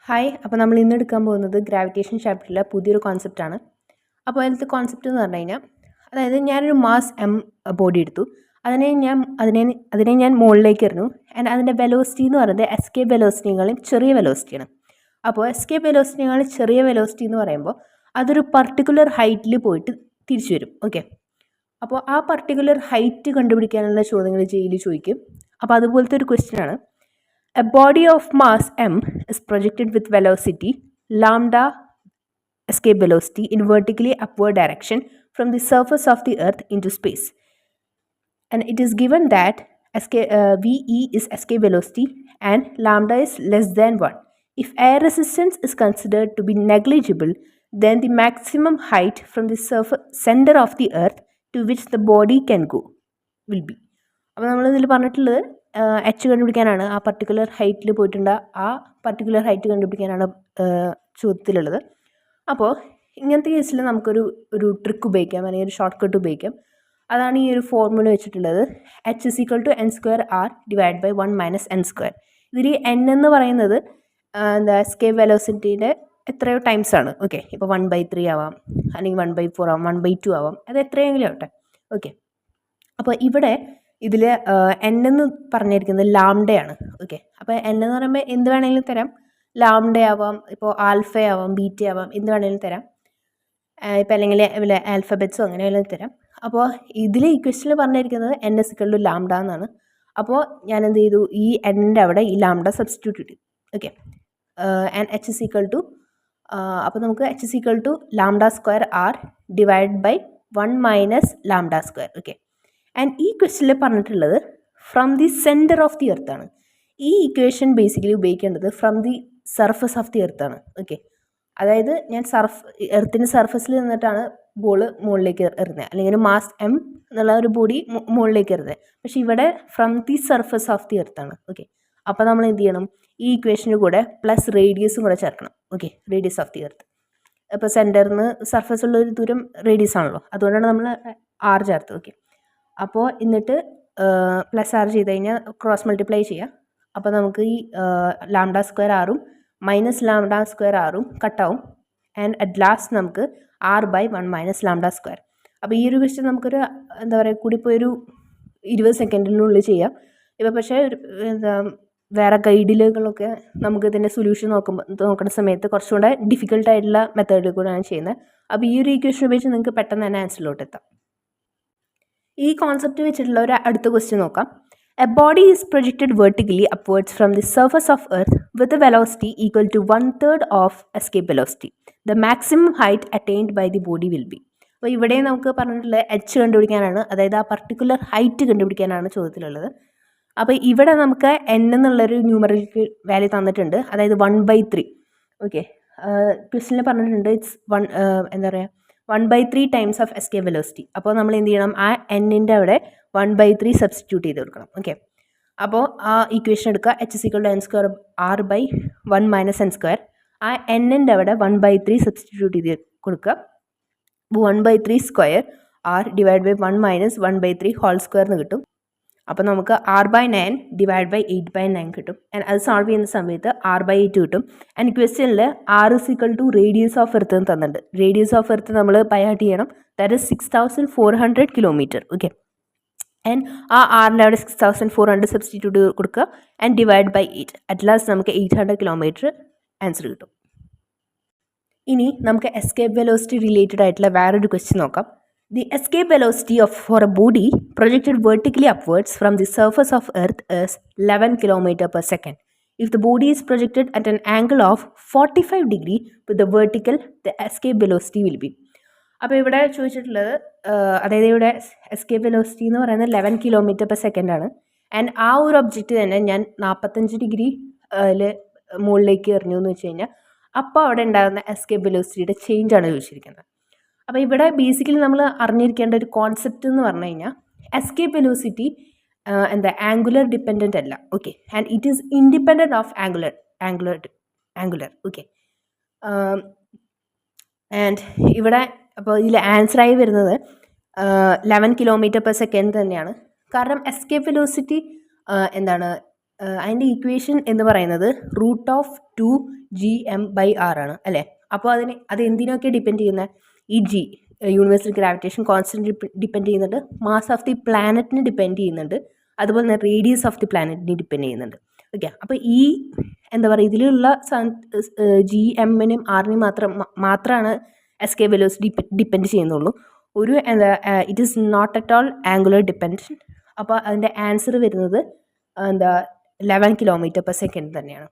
Hi, അപ്പോൾ നമ്മൾ ഇന്ന് എടുക്കാൻ പോകുന്നത് ഗ്രാവിറ്റേഷൻ ചാപ്റ്ററിലെ പുതിയൊരു കോൺസെപ്റ്റാണ്. അപ്പോൾ അതിലത്തെ കോൺസെപ്റ്റ് എന്ന് പറഞ്ഞു കഴിഞ്ഞാൽ, അതായത് ഞാനൊരു മാസ് ബോഡി എടുത്തു. അതിനെ ഞാൻ മുകളിലേക്ക് എറിഞ്ഞു. ആൻഡ് അതിൻ്റെ വെലോസിറ്റി എന്ന് പറയുന്നത് എസ്കേപ്പ് വെലോസിറ്റികളും ചെറിയ വെലോസിറ്റിയാണ്. അപ്പോൾ എസ്കേപ്പ് വെലോസിറ്റികളും ചെറിയ വെലോസിറ്റി എന്ന് പറയുമ്പോൾ അതൊരു പർട്ടിക്കുലർ ഹൈറ്റിൽ പോയിട്ട് തിരിച്ചു വരും. ഓക്കെ, അപ്പോൾ ആ പർട്ടിക്കുലർ ഹൈറ്റ് കണ്ടുപിടിക്കാനുള്ള ചോദ്യങ്ങൾ ജയിലിൽ ചോദിക്കും. അപ്പോൾ അതുപോലത്തെ ഒരു ക്വസ്റ്റ്യനാണ്. A body of mass m is projected with velocity lambda escape velocity in vertically upward direction from the surface of the earth into space. And it is given that Ve is escape velocity and lambda is less than 1. If air resistance is considered to be negligible, then the maximum height from the center of the earth to which the body can go will be. അപ്പോൾ നമ്മളിതിൽ പറഞ്ഞിട്ടുള്ളത് H കണ്ടുപിടിക്കാനാണ്. ആ particular ഹൈറ്റിൽ പോയിട്ടുണ്ട്, ആ particular height കണ്ടുപിടിക്കാനാണ് ചോദ്യത്തിലുള്ളത്. അപ്പോൾ ഇങ്ങനത്തെ കേസിൽ നമുക്കൊരു ട്രിക്ക് ഉപയോഗിക്കാം, അല്ലെങ്കിൽ ഒരു ഷോർട്ട് കട്ട് ഉപയോഗിക്കാം. അതാണ് ഈ ഒരു ഫോർമുല വെച്ചിട്ടുള്ളത്. H = n²r divide by 1 - n². ഇതിൽ n എന്ന് പറയുന്നത് എസ്കേപ്പ് വെലോസിറ്റീൻ്റെ എത്രയോ ടൈംസ് ആണ്. ഓക്കെ, ഇപ്പോൾ 1/3 ആവാം, അല്ലെങ്കിൽ 1/4 ആവാം, 1/2 ആവാം, അത് എത്രയെങ്കിലും ആവട്ടെ. ഓക്കെ, അപ്പോൾ ഇവിടെ ഇതിൽ n എന്ന് പറഞ്ഞിരിക്കുന്നത് ലാംഡയാണ്. ഓക്കെ, അപ്പോൾ n എന്ന് പറയുമ്പോൾ എന്ത് വേണമെങ്കിലും തരാം. ലാംഡ ആവാം, ഇപ്പോൾ ആൽഫ ആവാം, ബീറ്റ ആവാം, എന്ത് വേണമെങ്കിലും തരാം. ഇപ്പോൾ അല്ലെങ്കിൽ ആൽഫബറ്റ്സോ അങ്ങനെ വല്ലതും തരാം. അപ്പോൾ ഇതിൽ ഈ ക്വസ്റ്റിനിൽ പറഞ്ഞിരിക്കുന്നത് n = ലാംഡ എന്നാണ്. അപ്പോൾ ഞാൻ എന്ത് ചെയ്തു, ഈ എൻ്റെ അവിടെ ഈ ലാംഡ സബ്സ്റ്റിറ്റ്യൂട്ട് ചെയ്തു. ഓക്കെ, ആൻഡ് H = അപ്പോൾ നമുക്ക് H = λ²r divide by 1 - λ². Okay, and ഈ ക്വസ്റ്റിനിൽ പറഞ്ഞിട്ടുള്ളത് from the centre of the earth ആണ്. ഈ ഇക്വേഷൻ ബേസിക്കലി ഉപയോഗിക്കേണ്ടത് from the surface of the earth ആണ്. ഓക്കെ, അതായത് ഞാൻ എർത്തിൻ്റെ സർഫസിൽ നിന്നിട്ടാണ് ബോൾ മുകളിലേക്ക് എറിഞ്ഞത്, അല്ലെങ്കിൽ മാസ് m എന്നുള്ള ഒരു ബോഡി മുകളിലേക്ക് എറിഞ്ഞത്. പക്ഷേ ഇവിടെ from the surface of the earth ആണ്. ഓക്കെ, അപ്പോൾ നമ്മൾ എന്ത് ചെയ്യണം, ഈ ഇക്വേഷൻ്റെ കൂടെ പ്ലസ് റേഡിയസും കൂടെ ചേർക്കണം. Okay, radius of the earth. ഇപ്പോൾ സെൻറ്ററിൽ നിന്ന് സർഫസുള്ളൊരു ദൂരം റേഡിയസ് ആണല്ലോ, അതുകൊണ്ടാണ് നമ്മൾ r ചേർത്തത്. ഓക്കെ, അപ്പോൾ എന്നിട്ട് പ്ലസ് r ചെയ്ത് കഴിഞ്ഞാൽ ക്രോസ് മൾട്ടിപ്ലൈ ചെയ്യുക. അപ്പോൾ നമുക്ക് ഈ λ²r മൈനസ് λ²r കട്ടാവും. ആൻഡ് അറ്റ് ലാസ്റ്റ് നമുക്ക് r/1 - λ². അപ്പോൾ ഈ ഒരു ക്വസ്റ്റ്യൻ നമുക്കൊരു എന്താ പറയുക, കൂടിപ്പോയൊരു 20 സെക്കൻഡിനുള്ളിൽ ചെയ്യാം. ഇപ്പോൾ പക്ഷേ വേറെ ഗൈഡിലുകളൊക്കെ നമുക്ക് ഇതിൻ്റെ സൊല്യൂഷൻ നോക്കുന്ന സമയത്ത് കുറച്ചുകൂടെ ഡിഫിക്കൽട്ടായിട്ടുള്ള മെത്തേഡിൽ കൂടെയാണ് ചെയ്യുന്നത്. അപ്പോൾ ഈ ഒരു ഇക്വേഷൻ ഉപയോഗിച്ച് നിങ്ങൾക്ക് പെട്ടെന്ന് തന്നെ ആൻസറിലോട്ട് എത്താം. ഈ കോൺസെപ്റ്റ് വെച്ചിട്ടുള്ള ഒരു അടുത്ത ക്വസ്റ്റ്യൻ നോക്കാം. A body is projected vertically upwards from the surface of earth with a velocity equal to 1/3 of escape velocity. The maximum height attained by the body will be. അപ്പോൾ ഇവിടെ നമുക്ക് പറഞ്ഞിട്ടുള്ളത് H കണ്ടുപിടിക്കാനാണ്, അതായത് ആ പർട്ടിക്കുലർ ഹൈറ്റ് കണ്ടുപിടിക്കാനാണ് ചോദ്യത്തിലുള്ളത്. അപ്പോൾ ഇവിടെ നമുക്ക് n എന്നുള്ളൊരു ന്യൂമറിക്കൽ വാല്യൂ തന്നിട്ടുണ്ട്, അതായത് 1/3. ഓക്കെ, ക്വസ്റ്റ്യനിൽ പറഞ്ഞിട്ടുണ്ട് ഇറ്റ്സ് എന്താ പറയുക 1/3 ടൈംസ് ഓഫ് എസ്കേപ്പ് വെലോസിറ്റി. അപ്പോൾ നമ്മൾ എന്ത് ചെയ്യണം, ആ n-ൻ്റെ അവിടെ 1/3 സബ്സ്റ്റിറ്റ്യൂട്ട് ചെയ്ത് കൊടുക്കണം. ഓക്കെ, അപ്പോൾ ആ ഇക്വേഷൻ എടുക്കുക. H = n²r/1 - n². ആ n-ൻ്റെ അവിടെ 1/3 സബ്സ്റ്റിറ്റ്യൂട്ട് ചെയ്ത് കൊടുക്കുക. 1/3² r divide by 1 - 1/3 whole square എന്ന് കിട്ടും. അപ്പോൾ നമുക്ക് r/9 ഡിവൈഡ് ബൈ 8/9 കിട്ടും. ആൻഡ് അത് സോൾവ് ചെയ്യുന്ന സമയത്ത് r/8 കിട്ടും. ആൻഡ് ക്വസ്റ്റ്യനിൽ r = റേഡിയസ് ഓഫ് എർത്ത് എന്ന് തന്നിട്ടുണ്ട്. റേഡിയസ് ഓഫ് എർത്ത് നമ്മൾ ബൈ ഹാർട്ട് ചെയ്യണം. That is 6400 kilometre. Okay, and ആ ആറിൻ്റെ അവിടെ 6400 സബ്സ്റ്റിറ്റ്യൂട്ട് കൊടുക്കുക and divide by 8. At last നമുക്ക് 800 കിലോമീറ്റർ ആൻസർ കിട്ടും. ഇനി നമുക്ക് എസ്കേപ്പ് വെലോസിറ്റി റിലേറ്റഡ് ആയിട്ടുള്ള വേറൊരു ക്വസ്റ്റ്യൻ നോക്കാം. The escape velocity for a body projected vertically upwards from the surface of Earth is 11 km/s. If the body is projected at an angle of 45 degree with the vertical, the escape velocity will be. അപ്പോൾ ഇവിടെ ചോദിച്ചിട്ടുള്ളത്, അതായത് ഇവിടെ escape velocity എന്ന് പറയുന്നത് 11 km/s ആണ്. And ആ ഒരു ഒബ്ജക്റ്റ് തന്നെ ഞാൻ 45 ഡിഗ്രി മുകളിലേക്ക് എറിഞ്ഞു എന്ന് വെച്ച് കഴിഞ്ഞാൽ അപ്പോൾ അവിടെ ഉണ്ടാകുന്ന എസ്കേപ്പ് വെലോസിറ്റിയുടെ ചേഞ്ച് ആണ് ചോദിച്ചിരിക്കുന്നത്. അപ്പോൾ ഇവിടെ ബേസിക്കലി നമ്മൾ അറിഞ്ഞിരിക്കേണ്ട ഒരു കോൺസെപ്റ്റ് എന്ന് പറഞ്ഞു കഴിഞ്ഞാൽ എസ്കേപ്പ് വെലോസിറ്റി ആംഗുലർ ഡിപ്പെൻഡൻ്റ് അല്ല. Okay, and it is independent of angular. Okay, and ഇവിടെ അപ്പോൾ ഇതിൽ ആൻസറായി വരുന്നത് 11 km/s തന്നെയാണ്. കാരണം എസ്കേപ്പ് വെലോസിറ്റി അതിൻ്റെ ഇക്വേഷൻ എന്ന് പറയുന്നത് √2 G/m/r ആണ് അല്ലേ? അപ്പോൾ അത് എന്തിനൊക്കെ ഡിപ്പെൻഡ് ചെയ്യുന്നത്? ഈ യൂണിവേഴ്സൽ ഗ്രാവിറ്റേഷൻ കോൺസ്റ്റന്റ് ഡിപ്പെൻഡ് ചെയ്യുന്നുണ്ട്, മാസ് ഓഫ് ദി പ്ലാനറ്റിന് ഡിപ്പെൻഡ് ചെയ്യുന്നുണ്ട്, അതുപോലെ തന്നെ റേഡിയസ് ഓഫ് ദി പ്ലാനറ്റിന് ഡിപ്പെൻഡ് ചെയ്യുന്നുണ്ട്. ഓക്കെ, അപ്പോൾ ഈ എന്താ പറയുക, ഇതിലുള്ള G/m-നും r-നും മാത്രമാണ് എസ്കേപ്പ് വെലോസിറ്റി ഡിപ്പെൻഡ് ചെയ്യുന്നുള്ളൂ. ഒരു it is not at all angular dependence. അപ്പോൾ അതിൻ്റെ ആൻസർ വരുന്നത് 11 km/s തന്നെയാണ്.